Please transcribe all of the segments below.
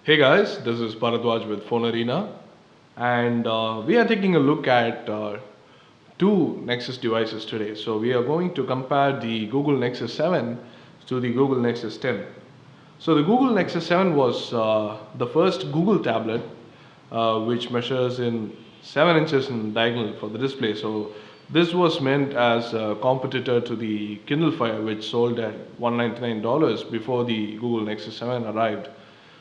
Hey guys, this is Bharadwaj with Phone Arena, and we are taking a look at two Nexus devices today. So we are going to compare the Google Nexus 7 to the Google Nexus 10. So the Google Nexus 7 was the first Google tablet which measures in 7 inches in diagonal for the display. So this was meant as a competitor to the Kindle Fire, which sold at $199 before the Google Nexus 7 arrived.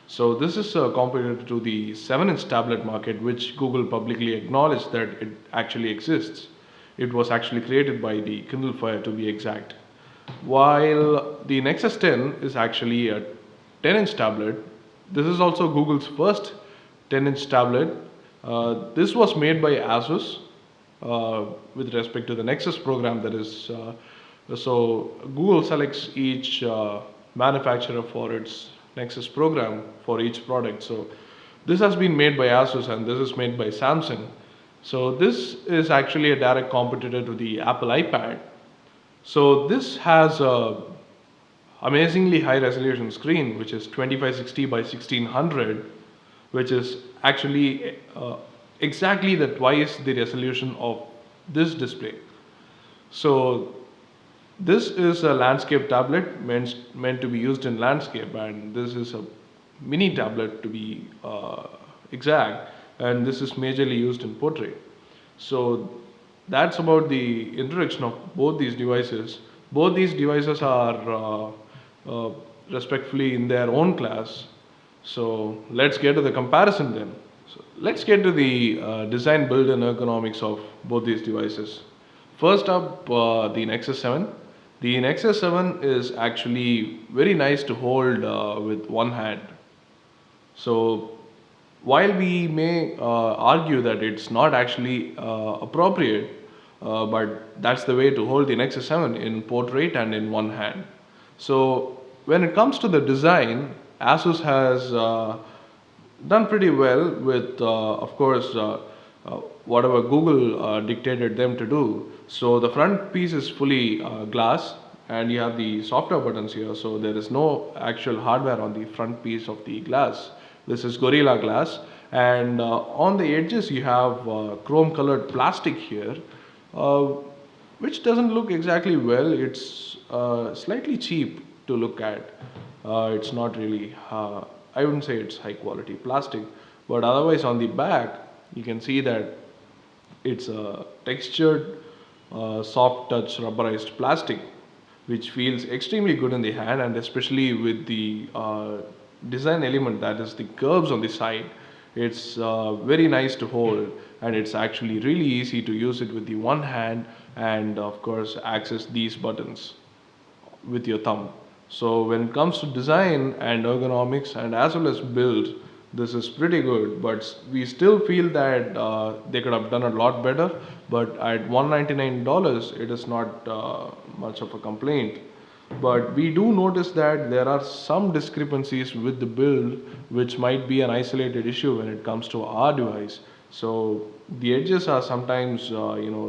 So this is a competitor to the 7-inch tablet market, which Google publicly acknowledged that it actually exists. It was actually created by the Kindle Fire, to be exact. While the Nexus 10 is actually a 10-inch tablet, this is also Google's first 10-inch tablet. This was made by Asus with respect to the Nexus program. That is, so Google selects each manufacturer for its Nexus program for each product. So this has been made by Asus and this is made by Samsung. So this is actually a direct competitor to the Apple iPad. So this has a amazingly high resolution screen, which is 2560 by 1600, which is actually exactly the twice the resolution of this display. So this is a landscape tablet meant to be used in landscape, and this is a mini tablet to be exact, and this is majorly used in portrait. So that's about the introduction of both these devices. Both these devices are respectfully in their own class. So let's get to the comparison then. So let's get to the design, build, and ergonomics of both these devices. First up, the Nexus 7. The Nexus 7 is actually very nice to hold with one hand. So while we may argue that it's not actually appropriate, but that's the way to hold the Nexus 7 in portrait and in one hand. So when it comes to the design, Asus has done pretty well with, of course, whatever Google dictated them to do. So the front piece is fully glass, and you have the software buttons here. So there is no actual hardware on the front piece of the glass. This is Gorilla Glass, and on the edges you have chrome colored plastic here, which doesn't look exactly well. It's slightly cheap to look at. It's not really, I wouldn't say it's high quality plastic, but otherwise on the back you can see that it's a textured soft touch rubberized plastic, which feels extremely good in the hand, and especially with the design element, that is the curves on the side. It's very nice to hold, and it's actually really easy to use it with the one hand, and of course access these buttons with your thumb. So when it comes to design and ergonomics and as well as build, this is pretty good, but we still feel that they could have done a lot better. But at $199, it is not much of a complaint. But we do notice that there are some discrepancies with the build, which might be an isolated issue when it comes to our device. So the edges are sometimes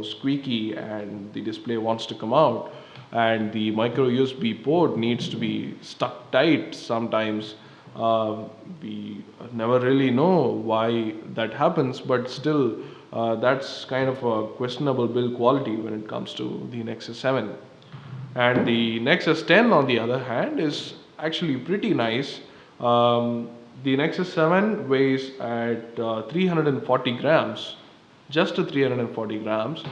squeaky, and the display wants to come out, and the micro USB port needs to be stuck tight sometimes. We never really know why that happens, but still that's kind of a questionable build quality when it comes to the Nexus 7. And the Nexus 10 on the other hand is actually pretty nice. The Nexus 7 weighs at 340 grams, just to 340 grams,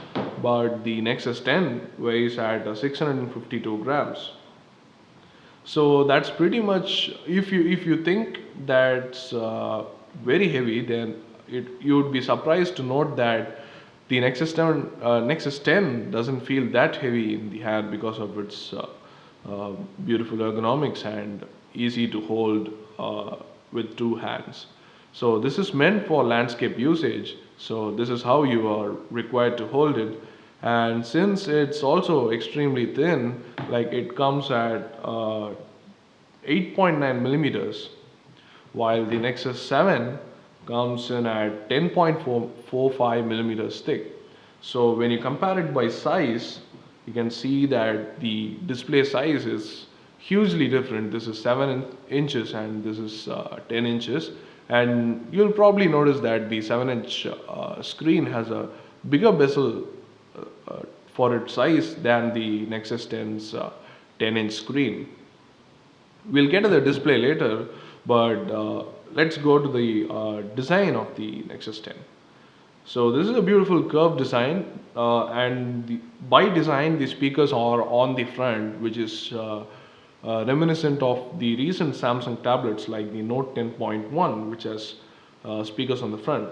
but the Nexus 10 weighs at 652 grams. So that's pretty much, if you think that's very heavy, then you would be surprised to note that the Nexus 10 doesn't feel that heavy in the hand because of its beautiful ergonomics and easy to hold with two hands. So this is meant for landscape usage. So this is how you are required to hold it. And since it's also extremely thin, like it comes at 8.9 millimeters, while the Nexus 7 comes in at 10.45 millimeters thick. So when you compare it by size, you can see that the display size is hugely different. This is 7 inches and this is 10 inches, and you'll probably notice that the 7-inch screen has a bigger bezel for its size than the Nexus 10's 10-inch screen. We'll get to the display later, but let's go to the design of the Nexus 10. So this is a beautiful curved design, and by design the speakers are on the front, which is reminiscent of the recent Samsung tablets like the Note 10.1, which has speakers on the front.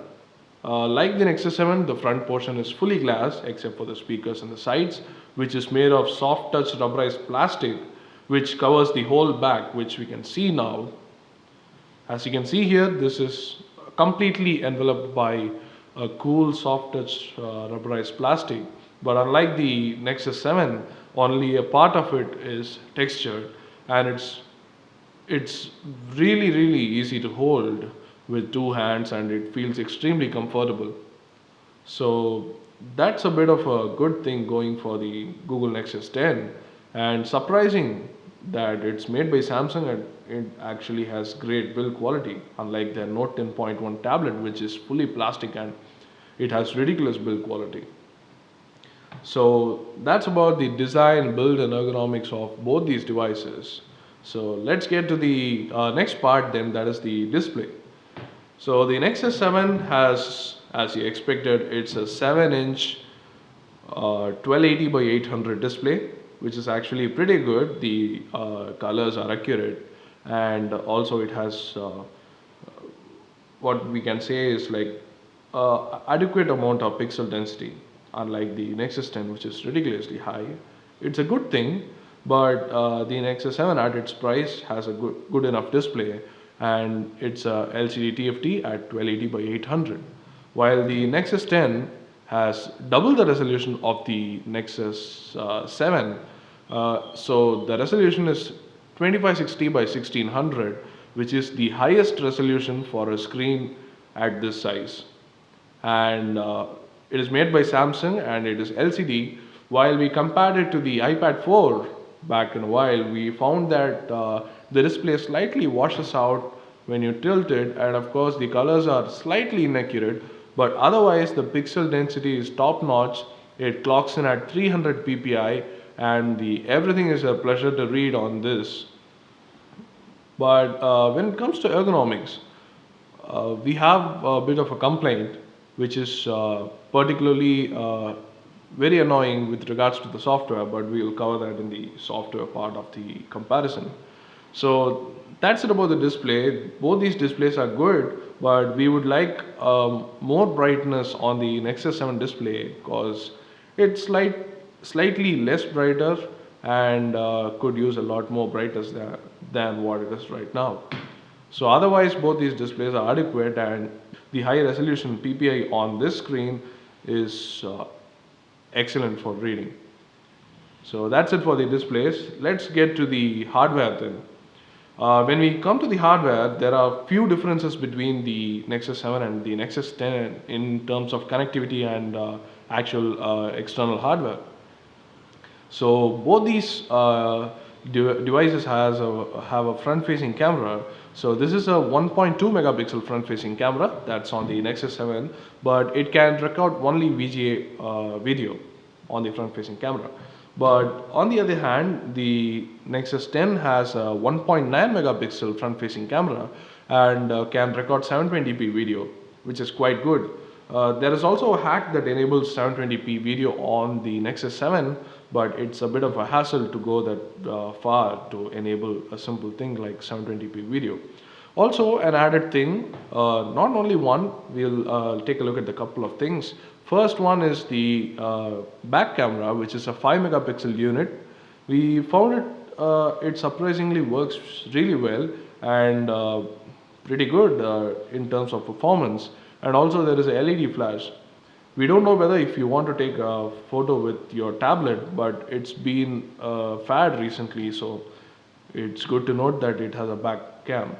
Like the Nexus 7, the front portion is fully glass except for the speakers on the sides, which is made of soft touch rubberized plastic, which covers the whole back, which we can see now. As you can see here, this is completely enveloped by a cool soft touch rubberized plastic, but unlike the Nexus 7, only a part of it is textured, and it's really easy to hold with two hands, and it feels extremely comfortable. So that's a bit of a good thing going for the Google Nexus 10, and surprising that it's made by Samsung and it actually has great build quality, unlike their Note 10.1 tablet, which is fully plastic and it has ridiculous build quality. So that's about the design, build and ergonomics of both these devices. So let's get to the next part then, that is the display. So the Nexus 7 has, as you expected, it's a 7-inch 1280 by 800 display, which is actually pretty good. The colors are accurate, and also it has what we can say is like adequate amount of pixel density, unlike the Nexus 10, which is ridiculously high. It's a good thing, but the Nexus 7 at its price has a good enough display, and it's a LCD TFT at 1280 by 800, while the Nexus 10 has double the resolution of the Nexus 7. So the resolution is 2560 by 1600, which is the highest resolution for a screen at this size. And it is made by Samsung and it is LCD. While we compared it to the iPad 4 back in a while, we found that the display slightly washes out when you tilt it, and of course the colors are slightly inaccurate, but otherwise the pixel density is top notch. It clocks in at 300 ppi, and everything is a pleasure to read on this. But when it comes to ergonomics, we have a bit of a complaint, which is particularly very annoying with regards to the software, but we'll cover that in the software part of the comparison. So that's it about the display. Both these displays are good, but we would like more brightness on the Nexus 7 display, because it's slightly less brighter and could use a lot more brightness than what it is right now. So otherwise both these displays are adequate, and the high resolution PPI on this screen is excellent for reading. So that's it for the displays. Let's get to the hardware then. When we come to the hardware, there are few differences between the Nexus 7 and the Nexus 10 in terms of connectivity and actual external hardware. So both these devices have a front-facing camera. So this is a 1.2 megapixel front-facing camera that's on the Nexus 7, but it can record only VGA video on the front-facing camera. But on the other hand, the Nexus 10 has a 1.9 megapixel front-facing camera and can record 720p video, which is quite good. There is also a hack that enables 720p video on the Nexus 7, but it's a bit of a hassle to go that far to enable a simple thing like 720p video. Also, an added thing, not only one, we'll take a look at a couple of things. First one is the back camera, which is a 5 megapixel unit. We found it surprisingly works really well and pretty good in terms of performance. And also there is a LED flash. We don't know whether if you want to take a photo with your tablet, but it's been fad recently, so it's good to note that it has a back cam.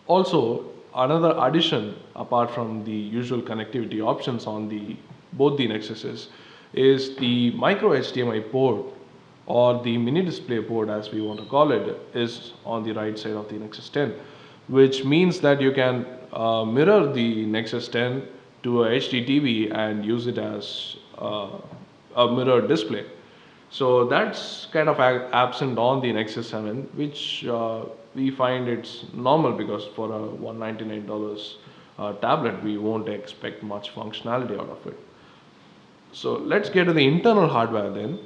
Also, another addition apart from the usual connectivity options on both the Nexuses is the micro HDMI port, or the mini display port as we want to call it, is on the right side of the Nexus 10, which means that you can mirror the Nexus 10 to a HD TV and use it as a mirror display. So that's kind of absent on the Nexus 7, which we find it's normal because for a $199 tablet, we won't expect much functionality out of it. So let's get to the internal hardware then.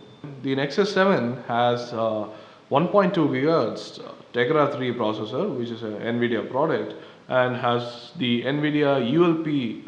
The Nexus 7 has 1.2 GHz Tegra 3 processor, which is an NVIDIA product, and has the NVIDIA ULP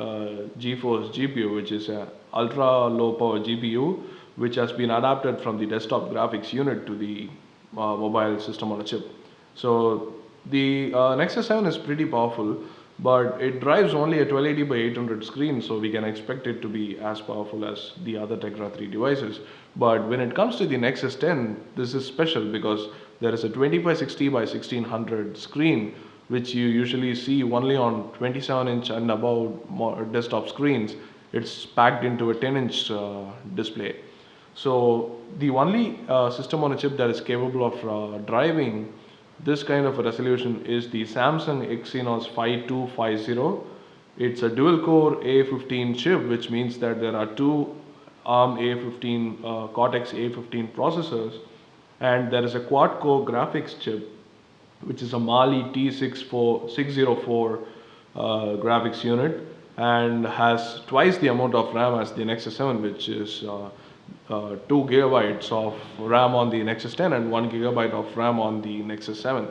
GeForce GPU, which is an ultra low power GPU, which has been adapted from the desktop graphics unit to the mobile system on a chip. So the Nexus 7 is pretty powerful, but it drives only a 1280 by 800 screen, so we can expect it to be as powerful as the other Tegra 3 devices. But when it comes to the Nexus 10, this is special because there is a 2560 by 1600 screen, which you usually see only on 27-inch and above desktop screens. It's packed into a 10-inch display. So the only system on a chip that is capable of driving this kind of a resolution is the Samsung Exynos 5250. It's a dual-core A15 chip, which means that there are two ARM A15 Cortex A15 processors, and there is a quad-core graphics chip, which is a Mali T604 graphics unit, and has twice the amount of RAM as the Nexus 7, which is 2 gigabytes of RAM on the Nexus 10 and 1 gigabyte of RAM on the Nexus 7.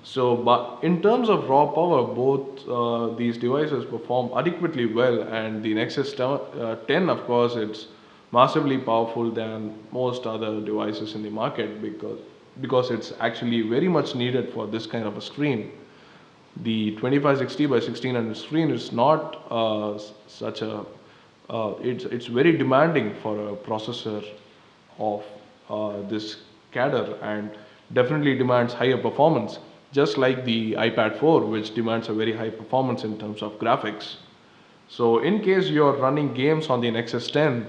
So, but in terms of raw power, both these devices perform adequately well, and the Nexus 10, of course, it's massively powerful than most other devices in the market because it's actually very much needed for this kind of a screen. The 2560 by 1600 screen is not such a it's very demanding for a processor of this cadre, and definitely demands higher performance, just like the iPad 4, which demands a very high performance in terms of graphics. So in case you're running games on the Nexus 10,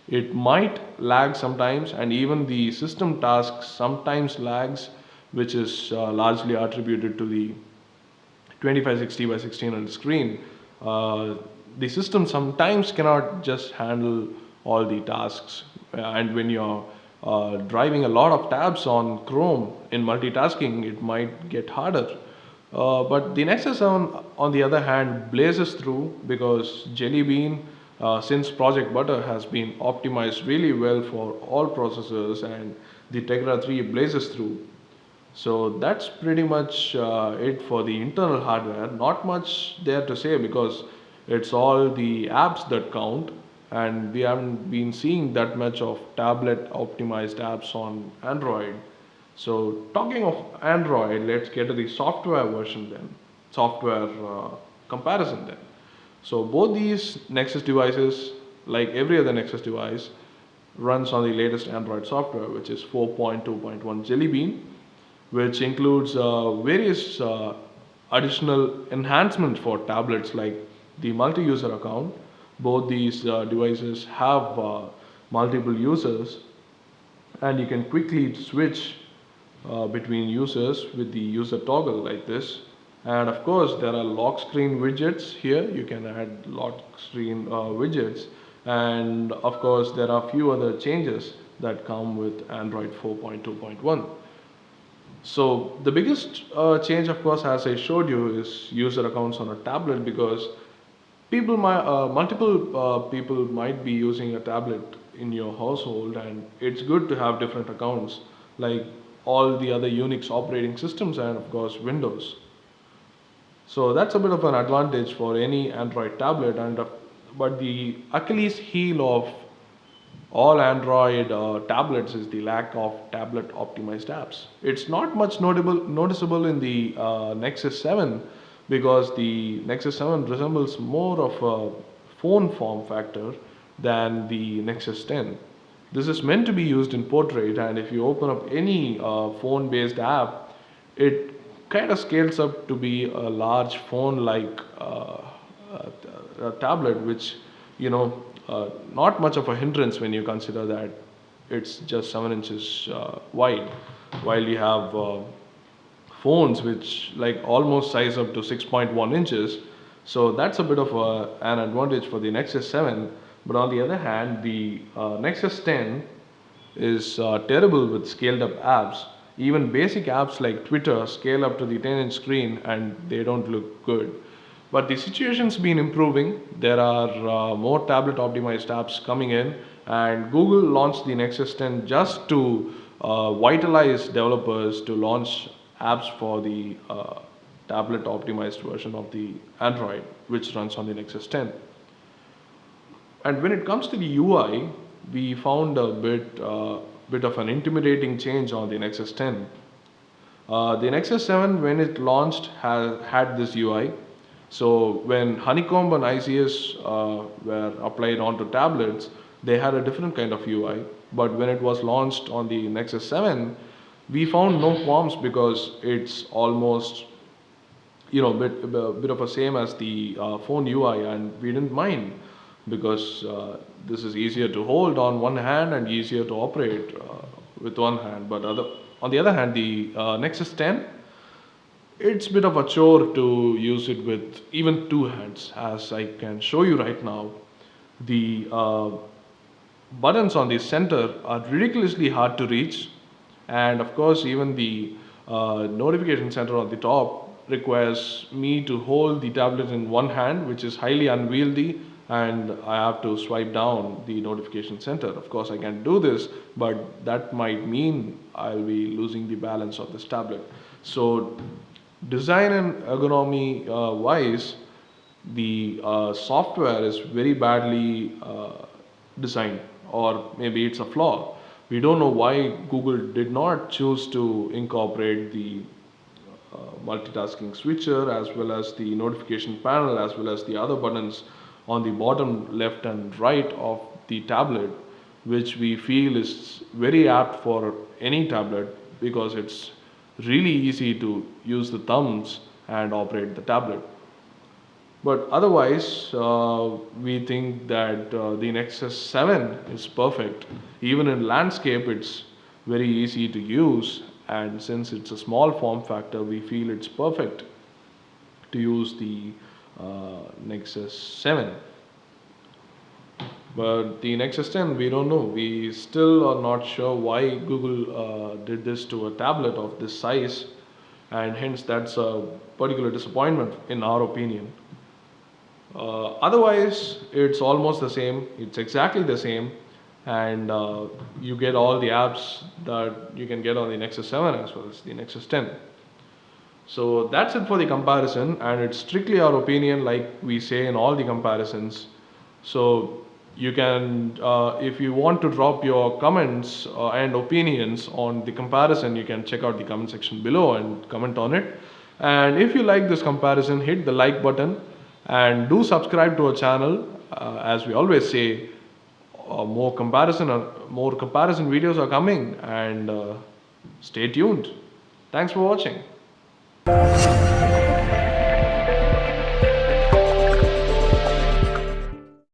it might lag sometimes, and even the system tasks sometimes lags, which is largely attributed to the 2560 by 1600 screen. The system sometimes cannot just handle all the tasks, and when you're driving a lot of tabs on Chrome in multitasking, it might get harder. But the Nexus 7, on the other hand, blazes through because Jelly Bean, since Project Butter, has been optimized really well for all processors, and the Tegra 3 blazes through. So that's pretty much it for the internal hardware. Not much there to say because it's all the apps that count, and we haven't been seeing that much of tablet optimized apps on Android. So talking of Android, let's get to the software version then, software comparison then. So both these Nexus devices, like every other Nexus device, runs on the latest Android software, which is 4.2.1 Jelly Bean, which includes various additional enhancements for tablets like the multi-user account. Both these devices have multiple users, and you can quickly switch between users with the user toggle like this. And of course, there are lock screen widgets here. You can add lock screen widgets, and of course, there are a few other changes that come with Android 4.2.1. So the biggest change, of course, as I showed you, is user accounts on a tablet, because multiple people might be using a tablet in your household, and it's good to have different accounts like all the other Unix operating systems and of course Windows. So that's a bit of an advantage for any Android tablet, but the Achilles heel of all Android tablets is the lack of tablet optimized apps. It's not much noticeable in the Nexus 7, because the Nexus 7 resembles more of a phone form factor than the Nexus 10. This is meant to be used in portrait, and if you open up any phone based app, it kind of scales up to be a large phone like a tablet, which not much of a hindrance when you consider that it's just 7 inches wide, while you have phones which like almost size up to 6.1 inches. So that's a bit of an advantage for the Nexus 7. But on the other hand, the Nexus 10 is terrible with scaled up apps. Even basic apps like Twitter scale up to the 10-inch screen and they don't look good. But the situation's been improving. There are more tablet optimized apps coming in, and Google launched the Nexus 10 just to vitalize developers to launch apps for the tablet optimized version of the Android, which runs on the Nexus 10. And when it comes to the UI, we found a bit of an intimidating change on the Nexus 10. The Nexus 7, when it launched, had this UI. So when Honeycomb and ICS were applied onto tablets, they had a different kind of UI. But when it was launched on the Nexus 7, we found no qualms because it's almost bit of a same as the phone UI, and we didn't mind because this is easier to hold on one hand and easier to operate with one hand. But on the other hand, the Nexus 10, it's a bit of a chore to use it with even two hands. As I can show you right now, the buttons on the center are ridiculously hard to reach, and of course even the notification center on the top requires me to hold the tablet in one hand, which is highly unwieldy, and I have to swipe down the notification center. Of course I can do this, but that might mean I'll be losing the balance of this tablet. So design and ergonomy wise, the software is very badly designed, or maybe it's a flaw. We don't know why Google did not choose to incorporate the multitasking switcher as well as the notification panel as well as the other buttons on the bottom left and right of the tablet, which we feel is very apt for any tablet because it's really easy to use the thumbs and operate the tablet. But otherwise, we think that the Nexus 7 is perfect. Even in landscape, it's very easy to use, and since it's a small form factor, we feel it's perfect to use the Nexus 7. But the Nexus 10, we don't know. We still are not sure why Google did this to a tablet of this size, and hence that's a particular disappointment in our opinion. Otherwise, it's almost the same. It's exactly the same, and you get all the apps that you can get on the Nexus 7 as well as the Nexus 10. So that's it for the comparison, and it's strictly our opinion, like we say in all the comparisons. So you can, if you want to drop your comments and opinions on the comparison, you can check out the comment section below and comment on it. And if you like this comparison, hit the like button and do subscribe to our channel. As we always say, more comparison videos are coming, and stay tuned. Thanks for watching.